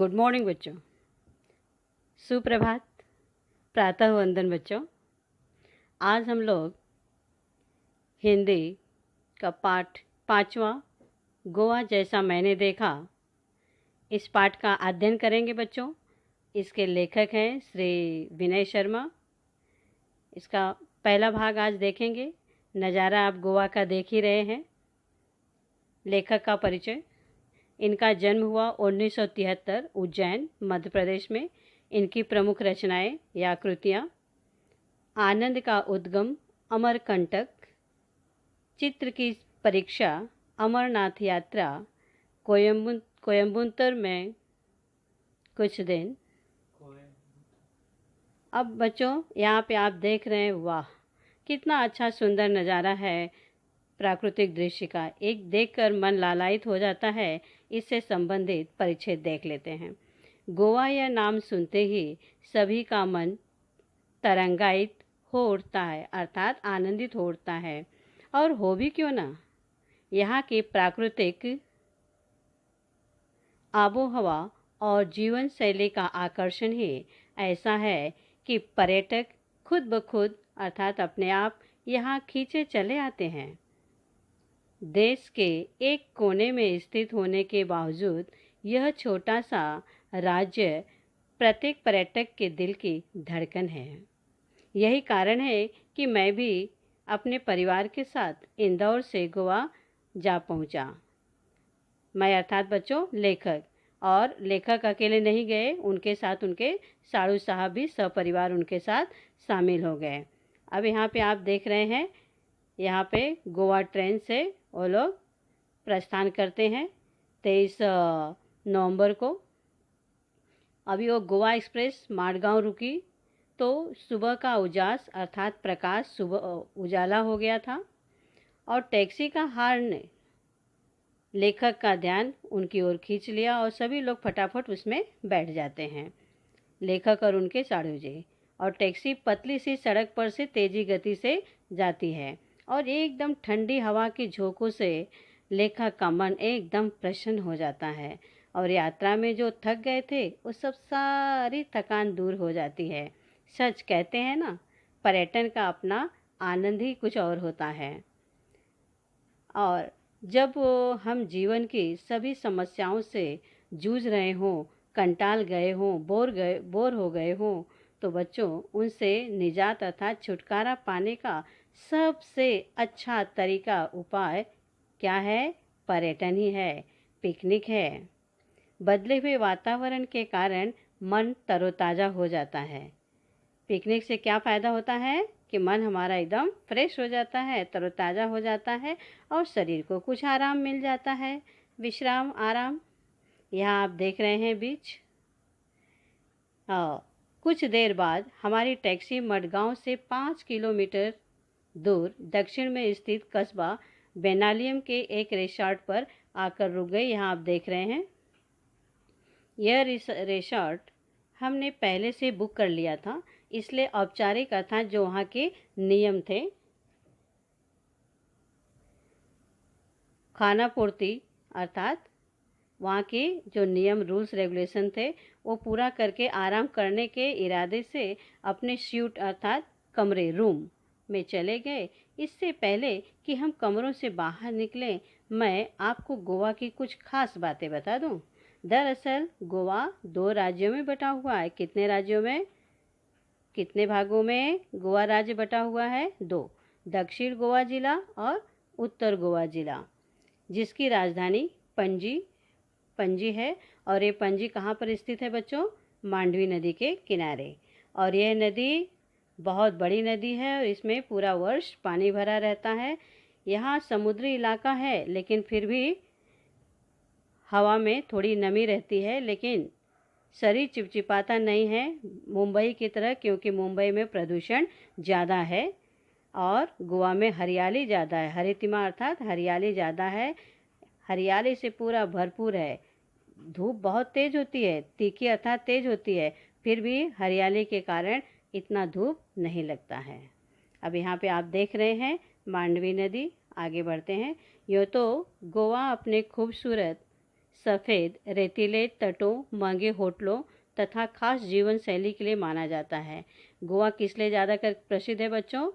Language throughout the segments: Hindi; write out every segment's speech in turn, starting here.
गुड मॉर्निंग बच्चों। सुप्रभात। प्रातः वंदन बच्चों। आज हम लोग हिंदी का पाठ 5वां गोवा जैसा मैंने देखा, इस पाठ का अध्ययन करेंगे बच्चों। इसके लेखक हैं श्री विनय शर्मा। इसका पहला भाग आज देखेंगे। नज़ारा आप गोवा का देख ही रहे हैं। लेखक का परिचय। इनका जन्म हुआ 1973 उज्जैन मध्य प्रदेश में। इनकी प्रमुख रचनाएं या कृतियाँ: आनंद का उद्गम, अमरकंटक, चित्र की परीक्षा, अमरनाथ यात्रा, कोयम्बटूर में कुछ दिन। अब बच्चों यहाँ पे आप देख रहे हैं, वाह कितना अच्छा सुंदर नज़ारा है प्राकृतिक दृश्य का। एक देखकर मन लालायित हो जाता है। इससे संबंधित परिच्छेद देख लेते हैं। गोवा यह नाम सुनते ही सभी का मन तरंगायित हो उठता है, अर्थात आनंदित हो उठता है। और हो भी क्यों ना। यहाँ की प्राकृतिक आबोहवा और जीवन शैली का आकर्षण ही ऐसा है कि पर्यटक खुद ब खुद अर्थात अपने आप यहाँ खींचे चले आते हैं। देश के एक कोने में स्थित होने के बावजूद यह छोटा सा राज्य प्रत्येक पर्यटक के दिल की धड़कन है। यही कारण है कि मैं भी अपने परिवार के साथ इंदौर से गोवा जा पहुंचा। मैं अर्थात बच्चों लेखक, और लेखक अकेले नहीं गए, उनके साथ उनके साड़ू साहब भी सपरिवार उनके साथ शामिल हो गए। अब यहाँ पे आप देख रहे हैं, यहाँ पे गोवा ट्रेन से वो लोग प्रस्थान करते हैं 23 नवंबर को। अभी वो गोवा एक्सप्रेस माड़गांव रुकी तो सुबह का उजास अर्थात प्रकाश सुबह उजाला हो गया था और टैक्सी का हॉर्न ने लेखक का ध्यान उनकी ओर खींच लिया और सभी लोग फटाफट उसमें बैठ जाते हैं, लेखक और उनके साड़ू जी। और टैक्सी पतली सी सड़क पर से तेजी गति से जाती है और एकदम ठंडी हवा की झोंकों से लेखक का मन एकदम प्रसन्न हो जाता है और यात्रा में जो थक गए थे वो सब सारी थकान दूर हो जाती है। सच कहते हैं ना, पर्यटन का अपना आनंद ही कुछ और होता है। और जब हम जीवन की सभी समस्याओं से जूझ रहे हों, कंटाल गए हों, बोर हो गए हों, तो बच्चों उनसे निजात अर्थात छुटकारा पाने का सबसे अच्छा तरीका उपाय क्या है? पर्यटन ही है, पिकनिक है। बदले हुए वातावरण के कारण मन तरोताज़ा हो जाता है। पिकनिक से क्या फ़ायदा होता है कि मन हमारा एकदम फ्रेश हो जाता है, तरोताज़ा हो जाता है और शरीर को कुछ आराम मिल जाता है, विश्राम, आराम। यहाँ आप देख रहे हैं बीच। कुछ देर बाद हमारी टैक्सी मडगांव से 5 किलोमीटर दूर दक्षिण में स्थित कस्बा बेनालियम के एक रिसॉर्ट पर आकर रुक गई। यहाँ आप देख रहे हैं, यह रिसॉर्ट हमने पहले से बुक कर लिया था, इसलिए औपचारिक अर्थात जो वहाँ के नियम थे, खाना पूर्ति अर्थात वहाँ के जो नियम रूल्स रेगुलेशन थे वो पूरा करके आराम करने के इरादे से अपने स्यूट अर्थात कमरे रूम में चले गए। इससे पहले कि हम कमरों से बाहर निकलें, मैं आपको गोवा की कुछ खास बातें बता दूं। दरअसल गोवा 2 राज्यों में बटा हुआ है। कितने राज्यों में, कितने भागों में गोवा राज्य बटा हुआ है? 2। दक्षिण गोवा जिला और उत्तर गोवा जिला, जिसकी राजधानी पणजी है। और ये पणजी कहाँ पर स्थित है बच्चों? मांडवी नदी के किनारे। और यह नदी बहुत बड़ी नदी है और इसमें पूरा वर्ष पानी भरा रहता है। यहाँ समुद्री इलाका है लेकिन फिर भी हवा में थोड़ी नमी रहती है, लेकिन शरीर चिपचिपाता नहीं है मुंबई की तरह, क्योंकि मुंबई में प्रदूषण ज़्यादा है और गोवा में हरियाली ज़्यादा है। हरितिमा अर्थात हरियाली ज़्यादा है, हरियाली से पूरा भरपूर है। धूप बहुत तेज होती है, तीखी अर्थात तेज होती है, फिर भी हरियाली के कारण इतना धूप नहीं लगता है। अब यहाँ पे आप देख रहे हैं मांडवी नदी। आगे बढ़ते हैं। यूँ तो गोवा अपने खूबसूरत सफ़ेद रेतीले तटों, महंगे होटलों तथा खास जीवन शैली के लिए माना जाता है। गोवा किस लिए ज़्यादा कर प्रसिद्ध है बच्चों?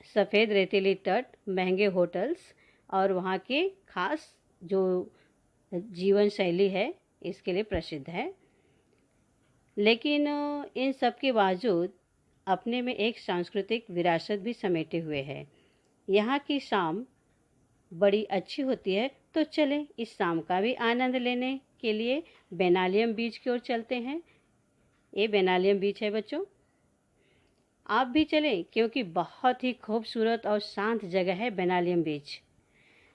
सफ़ेद रेतीली तट, महंगे होटल्स और वहाँ के खास जो जीवन शैली है इसके लिए प्रसिद्ध है। लेकिन इन सब के बावजूद अपने में एक सांस्कृतिक विरासत भी समेटे हुए है। यहाँ की शाम बड़ी अच्छी होती है, तो चलें इस शाम का भी आनंद लेने के लिए बेनालियम बीच की ओर चलते हैं। ये बेनालियम बीच है बच्चों, आप भी चलें क्योंकि बहुत ही खूबसूरत और शांत जगह है बेनालियम बीच।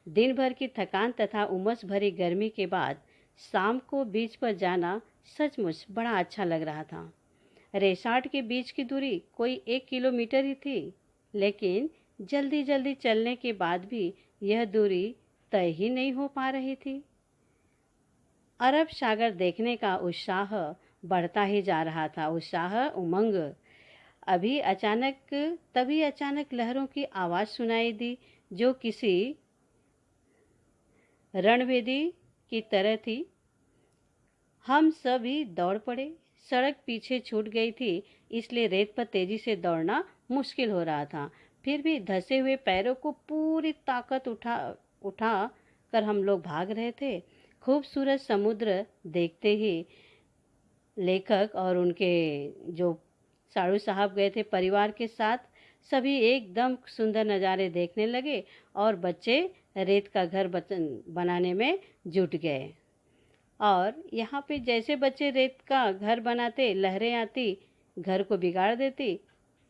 दिन भर की थकान तथा उमस भरी गर्मी के बाद शाम को बीच पर जाना सचमुच बड़ा अच्छा लग रहा था। रिसॉर्ट के बीच की दूरी कोई 1 किलोमीटर ही थी, लेकिन जल्दी जल्दी चलने के बाद भी यह दूरी तय ही नहीं हो पा रही थी। अरब सागर देखने का उत्साह बढ़ता ही जा रहा था, उत्साह उमंग। तभी अचानक लहरों की आवाज़ सुनाई दी, जो किसी रणभेदी की तरह थी। हम सभी दौड़ पड़े। सड़क पीछे छूट गई थी, इसलिए रेत पर तेजी से दौड़ना मुश्किल हो रहा था। फिर भी धंसे हुए पैरों को पूरी ताकत उठा कर हम लोग भाग रहे थे। खूबसूरत समुद्र देखते ही लेखक और उनके जो साड़ू साहब गए थे परिवार के साथ, सभी एकदम सुंदर नज़ारे देखने लगे और बच्चे रेत का घर बनाने में जुट गए। और यहाँ पे जैसे बच्चे रेत का घर बनाते, लहरें आती, घर को बिगाड़ देती,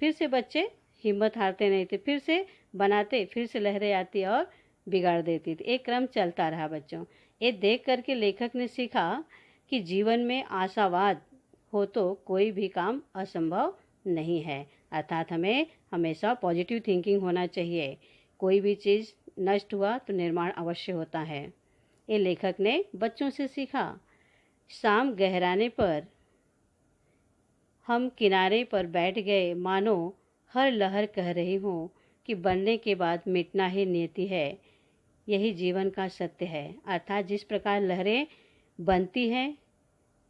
फिर से बच्चे हिम्मत हारते नहीं थे, फिर से बनाते, फिर से लहरें आती और बिगाड़ देती थी। एक क्रम चलता रहा बच्चों। ये देख करके लेखक ने सीखा कि जीवन में आशावाद हो तो कोई भी काम असंभव नहीं है। अर्थात हमें हमेशा पॉजिटिव थिंकिंग होना चाहिए। कोई भी चीज़ नष्ट हुआ तो निर्माण अवश्य होता है। ये लेखक ने बच्चों से सीखा। शाम गहराने पर हम किनारे पर बैठ गए, मानो हर लहर कह रही हो कि बनने के बाद मिटना ही नियति है, यही जीवन का सत्य है। अर्थात जिस प्रकार लहरें बनती हैं,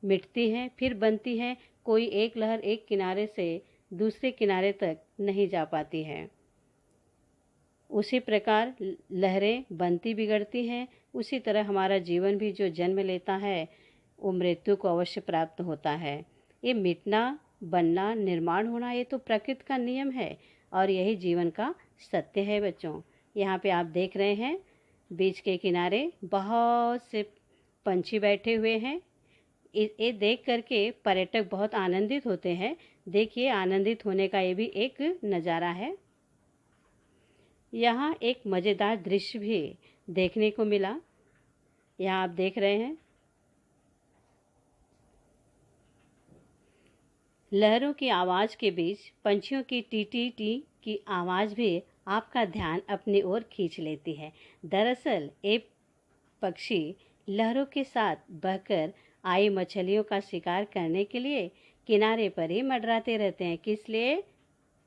मिटती हैं, फिर बनती हैं, कोई एक लहर एक किनारे से दूसरे किनारे तक नहीं जा पाती है। उसी प्रकार लहरें बनती बिगड़ती हैं, उसी तरह हमारा जीवन भी जो जन्म लेता है वो मृत्यु को अवश्य प्राप्त होता है। ये मिटना, बनना, निर्माण होना, ये तो प्रकृति का नियम है और यही जीवन का सत्य है बच्चों। यहाँ पे आप देख रहे हैं बीच के किनारे बहुत से पंछी बैठे हुए हैं। ये देख करके पर्यटक बहुत आनंदित होते हैं। देखिए, आनंदित होने का ये भी एक नज़ारा है। यहाँ एक मज़ेदार दृश्य भी देखने को मिला। यहाँ आप देख रहे हैं लहरों की आवाज़ के बीच पंछियों की टी टी टी की आवाज़ भी आपका ध्यान अपनी ओर खींच लेती है। दरअसल ये पक्षी लहरों के साथ बहकर आई मछलियों का शिकार करने के लिए किनारे पर ही मंडराते रहते हैं। किस लिए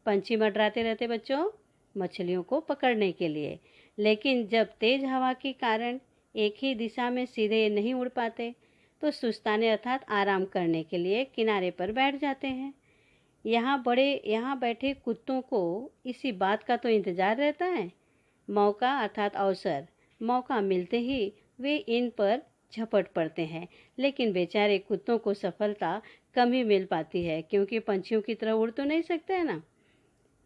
पंछी मंडराते रहते बच्चों? मछलियों को पकड़ने के लिए। लेकिन जब तेज हवा के कारण एक ही दिशा में सीधे नहीं उड़ पाते तो सुस्ताने अर्थात आराम करने के लिए किनारे पर बैठ जाते हैं। यहाँ बैठे कुत्तों को इसी बात का तो इंतज़ार रहता है। मौका अर्थात अवसर, मौका मिलते ही वे इन पर झपट पड़ते हैं। लेकिन बेचारे कुत्तों को सफलता कम ही मिल पाती है, क्योंकि पंछियों की तरह उड़ तो नहीं सकते हैं ना।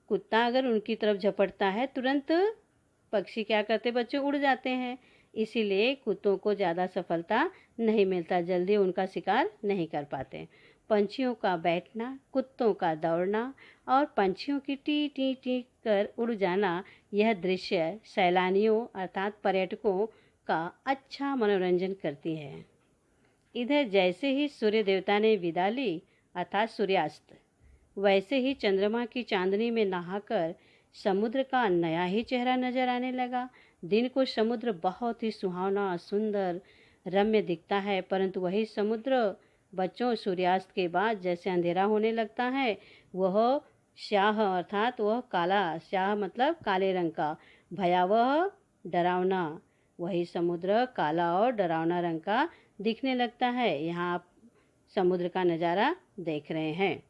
कुत्ता अगर उनकी तरफ झपटता है, तुरंत पक्षी क्या करते बच्चों? उड़ जाते हैं। इसीलिए कुत्तों को ज़्यादा सफलता नहीं मिलता, जल्दी उनका शिकार नहीं कर पाते। पंछियों का बैठना, कुत्तों का दौड़ना और पंछियों की टी टी टी कर उड़ जाना, यह दृश्य सैलानियों अर्थात पर्यटकों का अच्छा मनोरंजन करती है। इधर जैसे ही सूर्य देवता ने विदा ली अर्थात सूर्यास्त, वैसे ही चंद्रमा की चांदनी में नहाकर समुद्र का नया ही चेहरा नजर आने लगा। दिन को समुद्र बहुत ही सुहावना, सुंदर, रम्य दिखता है, परंतु वही समुद्र बच्चों सूर्यास्त के बाद जैसे अंधेरा होने लगता है, वह स्याह अर्थात वह काला, स्याह मतलब काले रंग का, भयावह, डरावना वही समुद्र काला और डरावना रंग का दिखने लगता है। यहाँ आप समुद्र का नज़ारा देख रहे हैं।